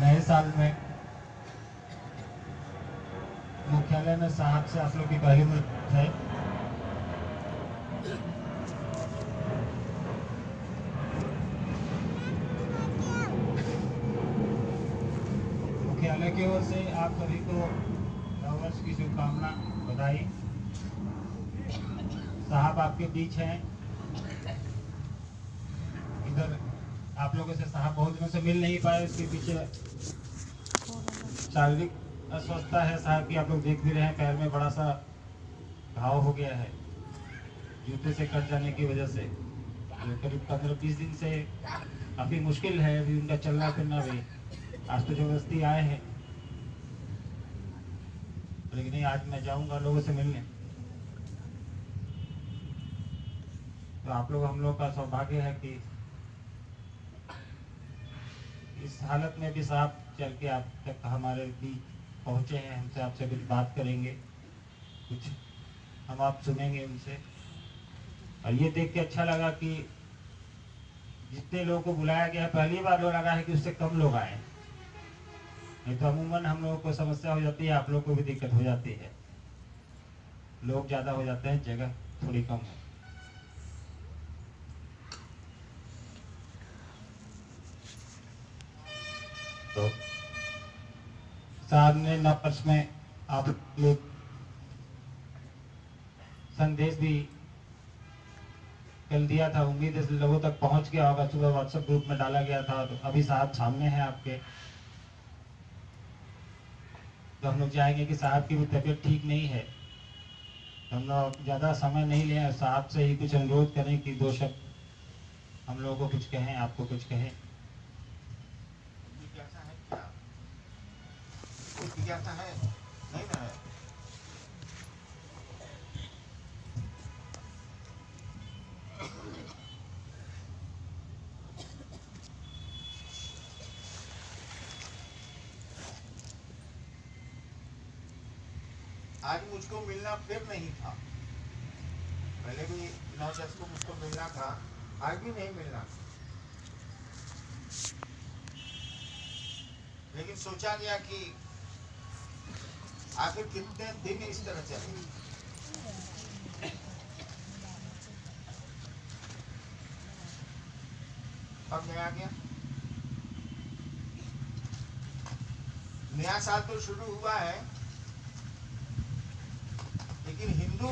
नए साल में मुख्यालय में साहब से आप लोग की पहली मुलाकात है। मुख्यालय की ओर से आप सभी को नववर्ष की शुभकामना, बधाई। साहब आपके बीच हैं। इधर आप लोगों से साहब बहुत दिनों से मिल नहीं पाए, इसके पीछे शारीरिक अस्वस्थता है साहब की। आप लोग देख भी रहे हैं, पैर में बड़ा सा घाव हो गया है जूते से कट जाने की वजह से। करीब 15-20 दिन से काफ़ी मुश्किल है अभी उनका चलना फिरना भी। आज तो जबरदस्ती आए हैं, लेकिन नहीं, आज मैं जाऊंगा लोगों से मिलने। तो आप लोग, हम लोग का सौभाग्य है कि इस हालत में भी साहब चल के आप तक हमारे बीच पहुँचे हैं। हमसे आपसे कुछ बात करेंगे, कुछ हम आप सुनेंगे उनसे। और ये देख के अच्छा लगा कि जितने लोगों को बुलाया गया, पहली बार लोग लगा है कि उससे कम लोग आए। नहीं तो अमूमन हम लोगों को समस्या हो जाती है, आप लोग को भी दिक्कत हो जाती है, लोग ज़्यादा हो जाते हैं, जगह थोड़ी कम है। तो साहब ने नववर्ष में आप लोग संदेश भी कल दिया था, उम्मीद है लोगों तक पहुंच गया होगा। सुबह व्हाट्सएप ग्रुप में डाला गया था। तो अभी साहब सामने हैं आपके। तो हम लोग चाहेंगे कि साहब की भी तबीयत ठीक नहीं है, तो हम लोग ज़्यादा समय नहीं लें, साहब से ही कुछ अनुरोध करें कि दो शब्द हम लोगों को कुछ कहें, आपको कुछ कहें। जिज्ञासा है नहीं ना है। आज मुझको मिलना फिर नहीं था, पहले भी 9-10 को मुझको मिलना था, आज भी नहीं मिलना। लेकिन सोचा गया कि आखिर कितने दिन इस तरह चले। अब नया गया, नया साल तो शुरू हुआ है, लेकिन हिंदू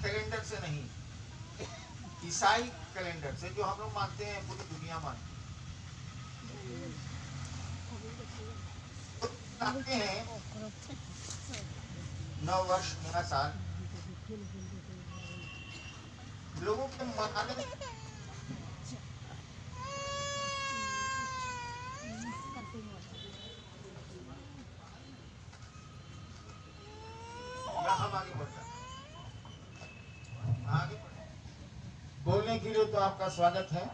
कैलेंडर से नहीं, ईसाई कैलेंडर से, जो हम लोग मानते हैं, पूरी दुनिया मानती है। नव वर्ष, नया साल लोगों के मनाने हम आगे बढ़ते आगे बोलने के लिए तो आपका स्वागत है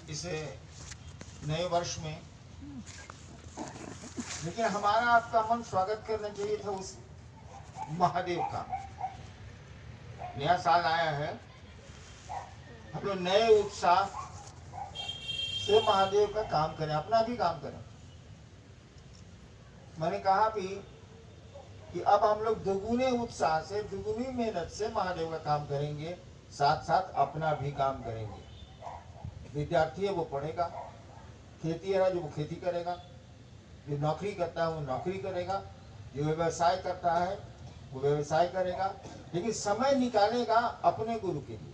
इस नए वर्ष में। लेकिन हमारा आपका मन स्वागत करना चाहिए था उस महादेव का। नया साल आया है, हम लोग नए उत्साह से महादेव का काम करें, अपना भी काम करें। मैंने कहा भी कि अब हम लोग दुगुने उत्साह से, दुगुनी मेहनत से महादेव का काम करेंगे, साथ साथ अपना भी काम करेंगे। विद्यार्थी है वो पढ़ेगा, खेती है जो वो खेती करेगा, जो नौकरी करता है वो नौकरी करेगा, जो व्यवसाय करता है वो व्यवसाय करेगा, लेकिन समय निकालेगा अपने गुरु के लिए,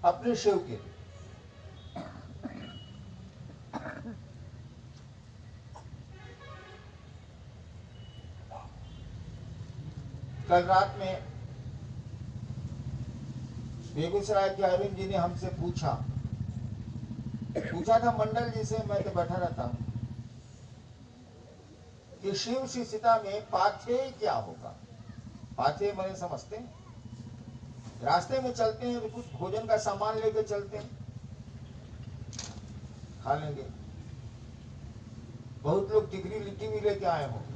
अपने शिव के लिए। कल रात में बेगूसराय के अरविंद जी ने हमसे पूछा था, मंडल जी से, मैं तो बैठा रहता हूं, कि शिव शिष्यता में पाथेय क्या होगा। पाथेय मैंने समझते हैं, रास्ते में चलते हैं तो कुछ भोजन का सामान लेकर चलते हैं, खा लेंगे। बहुत लोग टिकरी लिट्टी भी लेके आए होंगे,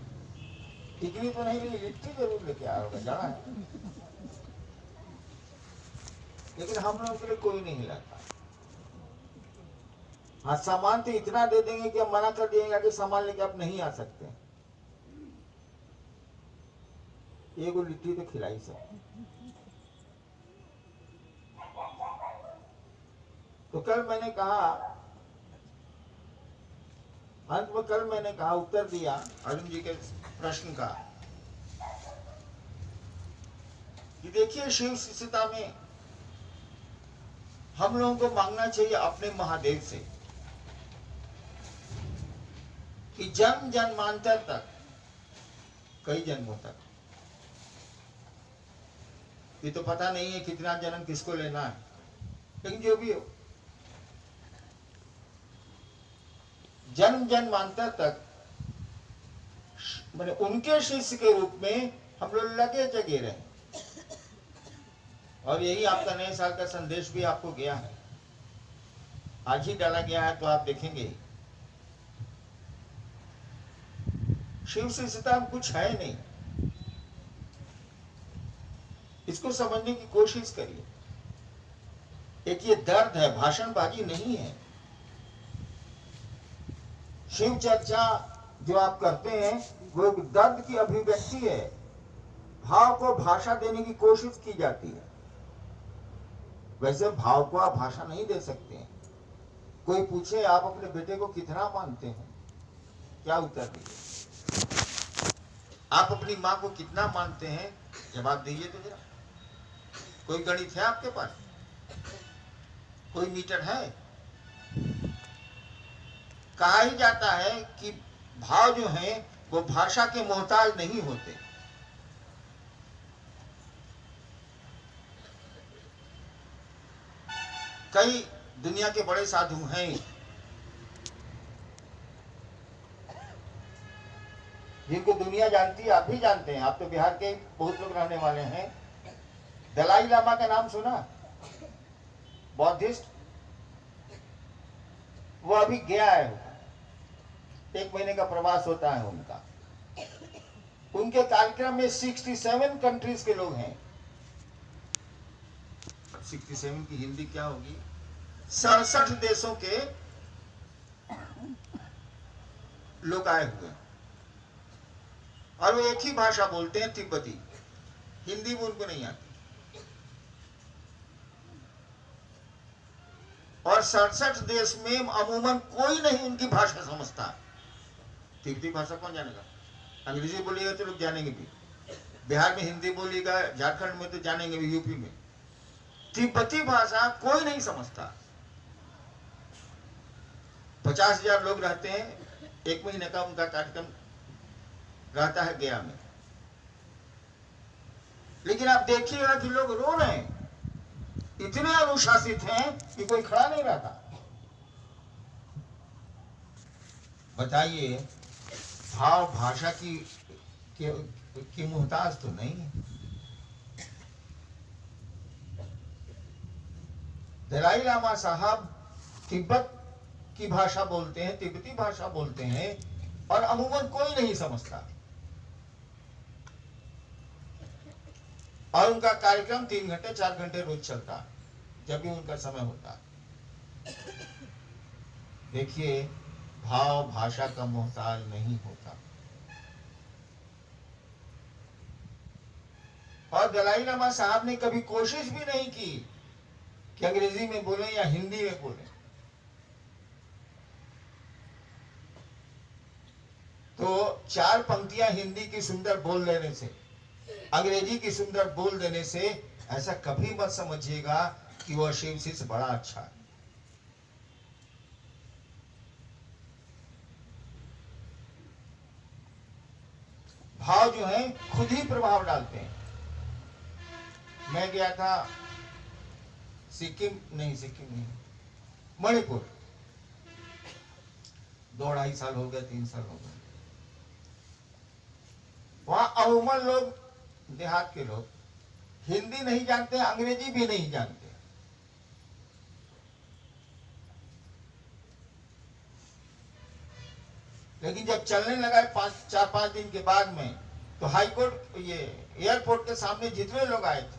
टिकरी तो नहीं, लिट्टी जरूर लेके आया होगा, जाना है। लेकिन हम लोगों के लिए कोई नहीं लाता। हाँ, सामान तो इतना दे देंगे कि हम मना कर दिएगा कि सामान लेके आप नहीं आ सकते। एगो लिट्टी तो खिलाई सकते। तो कल मैंने कहा, अंत में कल मैंने कहा, उत्तर दिया अर्जुन जी के प्रश्न का कि देखिए, शिव शिष्यता में हम लोगों को मांगना चाहिए अपने महादेव से कि जन्म जन्मांतर तक, कई जन्मों तक, ये तो पता नहीं है कितना जन्म किसको लेना है, लेकिन जो भी हो, जन्म जन्मांतर तक मैंने उनके शिष्य के रूप में हम लोग लगे जगे रहे। और यही आपका नए साल का संदेश भी आपको गया है, आज ही डाला गया है, तो आप देखेंगे शिव शिष्यता कुछ है नहीं। इसको समझने की कोशिश करिए। एक ये दर्द है, भाषणबाजी नहीं है। शिव चर्चा जो आप करते हैं वो एक दर्द की अभिव्यक्ति है। भाव को भाषा देने की कोशिश की जाती है। वैसे भाव को आप भाषा नहीं दे सकते हैं। कोई पूछे आप अपने बेटे को कितना मानते हैं, क्या उत्तर दीजिए? आप अपनी माँ को कितना मानते हैं, जवाब दीजिए तो जरा। कोई गणित है आपके पास? कोई मीटर है? कहा ही जाता है कि भाव जो हैं वो भाषा के मोहताज नहीं होते। कई दुनिया के बड़े साधु हैं, जिनको दुनिया जानती है, आप भी जानते हैं, आप तो बिहार के बहुत लोग रहने वाले हैं। दलाई लामा का नाम सुना? बौद्धिस्ट, वो अभी गया है, 1 महीने का प्रवास होता है उनका। उनके कार्यक्रम में 67 कंट्रीज के लोग हैं। 67 की हिंदी क्या होगी? 67 देशों के लोग आए हुए, और वो एक ही भाषा बोलते हैं, तिब्बती। हिंदी भी उनको नहीं आती। और 67 देश में अमूमन कोई नहीं उनकी भाषा समझता। तिब्बती भाषा कौन जानेगा? अंग्रेजी बोलिएगा तो लोग जानेंगे भी, बिहार में हिंदी बोलिएगा, झारखंड में तो जानेंगे भी, यूपी में। तिब्बती भाषा कोई नहीं समझता। 50,000 लोग रहते हैं, 1 महीने का उनका कार्यक्रम रहता है गया में। लेकिन आप देखिएगा कि लोग रो रहे हैं, इतने अनुशासित हैं कि कोई खड़ा नहीं रहता। बताइए, भाव भाषा की मोहताज तो नहीं है। दलाई लामा साहब तिब्बत की भाषा बोलते हैं, तिब्बती भाषा बोलते हैं, और अमूमन कोई नहीं समझता। और उनका कार्यक्रम 3 घंटे 4 घंटे रोज चलता, जब भी उनका समय होता। देखिए, भाव भाषा का मोहताज नहीं होता। और दलाई लामा साहब ने कभी कोशिश भी नहीं की कि अंग्रेजी में बोले या हिंदी में बोले। तो 4 पंक्तियां हिंदी की सुंदर बोल देने से, अंग्रेजी की सुंदर बोल देने से ऐसा कभी मत समझिएगा कि वह शिव शिष्य बड़ा अच्छा है। भाव जो है खुद ही प्रभाव डालते हैं। मैं गया था सिक्किम नहीं, मणिपुर, 2-2.5 साल हो गए, 3 साल हो गए। वहां अमूमन लोग, देहात के लोग, हिंदी नहीं जानते, अंग्रेजी भी नहीं जानते। लेकिन जब चलने लगा 4-5 दिन के बाद में, तो हाई कोर्ट, ये एयरपोर्ट के सामने जितने लोग आए थे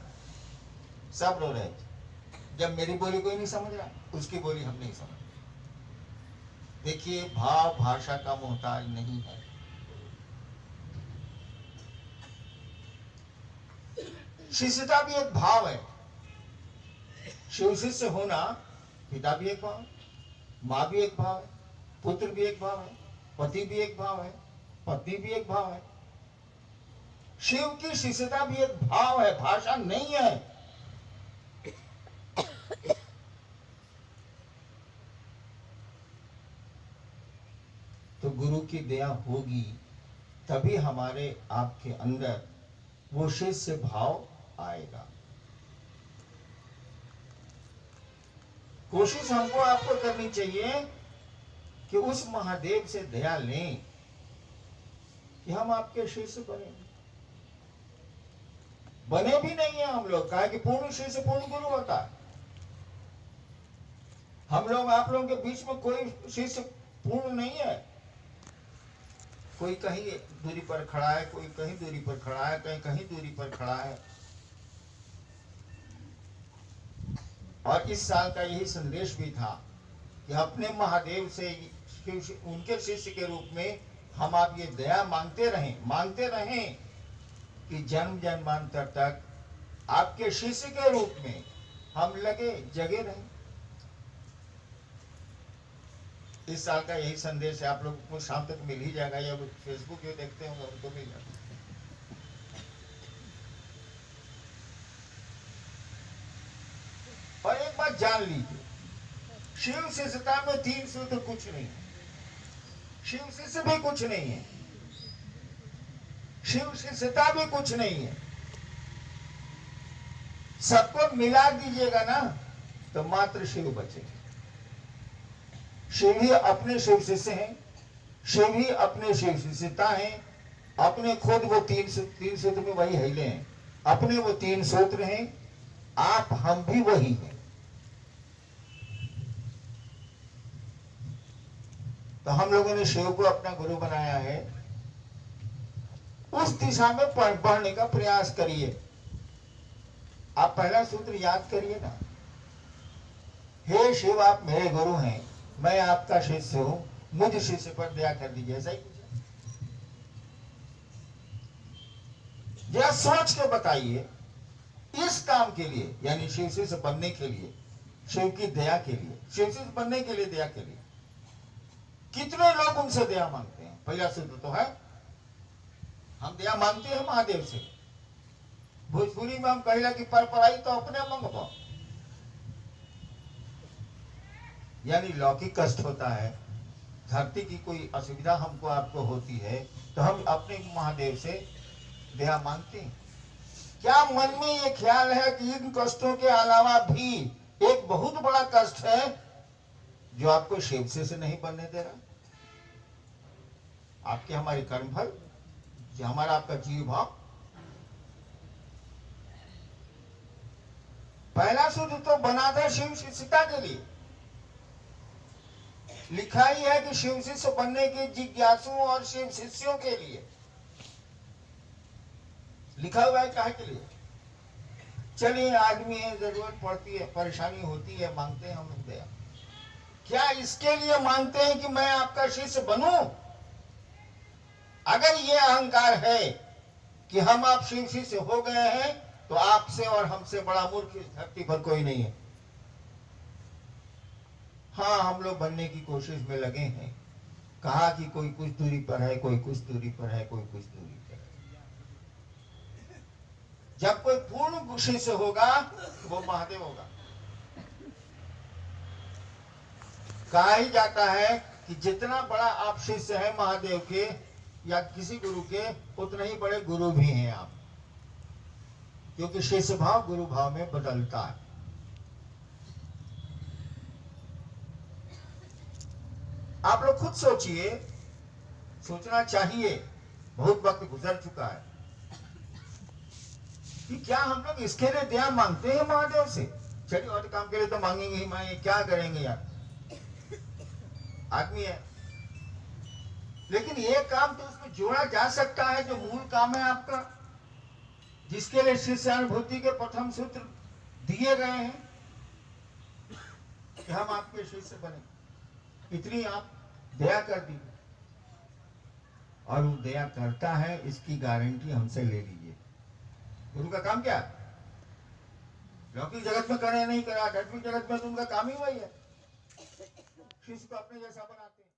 सब रो रहे थे। जब मेरी बोली कोई नहीं समझ रहा, उसकी बोली हम नहीं समझ। देखिए, भाव भाषा का मोहताज नहीं है। शिष्यता भी एक भाव है। शिव शिष्य होना, पिता भी एक भाव है, माँ भी एक भाव है, पुत्र भी एक भाव है, पति भी एक भाव है, पत्नी भी एक भाव है। शिव की शिष्यता भी एक भाव है, भाषा नहीं है। तो गुरु की दया होगी तभी हमारे आपके अंदर वो शिष्य भाव आएगा। कोशिश हमको आपको करनी चाहिए कि उस महादेव से दया लें कि हम आपके शिष्य बने। बने भी नहीं है हम लोग, कहा कि पूर्ण शिष्य पूर्ण गुरु होता है। हम लोग आप लोगों के बीच में कोई शिष्य पूर्ण नहीं है। कोई कहीं दूरी पर खड़ा है, कोई कहीं दूरी पर खड़ा है, कहीं कहीं दूरी पर खड़ा है। और इस साल का यही संदेश भी था कि अपने महादेव से उनके शिष्य के रूप में हम आप ये दया मांगते रहें कि जन्म जन्मांतर तक आपके शिष्य के रूप में हम जगे रहें। इस साल का यही संदेश है। आप लोग को शाम तक मिल ही जाएगा, या फेसबुक जो देखते होंगे उनको मिल जाएगा। और एक बात जान लीजिए, शिव शिष्यता में 3 सूत्र कुछ नहीं है, शिव शिष्य भी कुछ नहीं है, शिव शिष्यता भी कुछ नहीं है। सबको मिला दीजिएगा ना तो मात्र शिव बचेगा। शिव ही अपने शिव शिष्य हैं, शिव ही अपने शिव शिष्यता हैं। अपने खुद वो तीन सूत्र में वही हिले हैं, अपने वो 3 सूत्र हैं। आप हम भी वही हैं। तो हम लोगों ने शिव को अपना गुरु बनाया है। उस दिशा में बढ़ने का प्रयास करिए। आप पहला सूत्र याद करिए ना, हे शिव आप मेरे गुरु हैं, मैं आपका शिष्य हूं, मुझ शिष्य पर दया कर दीजिए। ऐसा ही कुछ जरा सोच के बताइए। इस काम के लिए, यानी शिव शिष्य बनने के लिए, शिव की दया के लिए, शिव शिष्य बनने के लिए, दया के लिए कितने लोग उनसे दया मांगते हैं। पहला सूत्र तो है हम दया मांगते हैं महादेव से। भोजपुरी में हम कहेला कि पर पराई तो अपने मंगवा, यानी लौकिक कष्ट होता है, धरती की कोई असुविधा हमको आपको होती है तो हम अपने महादेव से दया मांगते हैं। क्या मन में ये ख्याल है कि इन कष्टों के अलावा भी एक बहुत बड़ा कष्ट है जो आपको शिव से नहीं बनने दे रहा? आपके हमारे कर्मफल, जो हमारा आपका जीव भाव। पहला सूत्र तो बना था शिव शिष्यता के लिए। लिखा ही है कि शिव शिष्य बनने के जिज्ञासुओं और शिव शिष्यों के लिए लिखा हुआ है। काहे के लिए? चलिए आदमी है, जरूरत पड़ती है, परेशानी होती है, मांगते हैं हम लोग दया। क्या इसके लिए मांगते हैं कि मैं आपका शिष्य बनूं? अगर ये अहंकार है कि हम आप शिव शिष्य हो गए हैं तो आपसे और हमसे बड़ा मूर्ख इस धरती पर कोई नहीं है। हाँ, हम लोग बनने की कोशिश में लगे हैं। कहा कि कोई कुछ दूरी पर है, कोई कुछ दूरी पर है, कोई कुछ दूरी पर है। जब कोई पूर्ण शिष्य होगा वो महादेव होगा। कहा ही जाता है कि जितना बड़ा आप शिष्य है महादेव के या किसी गुरु के, उतने ही बड़े गुरु भी हैं आप, क्योंकि शिष्य भाव गुरु भाव में बदलता है। आप लोग खुद सोचिए, सोचना चाहिए, बहुत वक्त गुजर चुका है कि क्या हम लोग इसके लिए दया मांगते हैं महादेव से? चलिए और काम के लिए तो मांगेंगे ही, मांगेंगे, क्या करेंगे यार, आदमी है। लेकिन ये काम तो उसमें जोड़ा जा सकता है जो मूल काम है आपका, जिसके लिए शिष्यानुभूति के प्रथम सूत्र दिए गए हैं कि हम आपके शिष्य बने। इतनी आप दया कर दीजिए, और वो दया करता है इसकी गारंटी हमसे ले लीजिए। गुरु का काम क्या है? लौकिक जगत में करे नहीं करा, आध्यात्मिक जगत में तो उनका काम ही वही है, शिष्य को अपने जैसा बनाते हैं।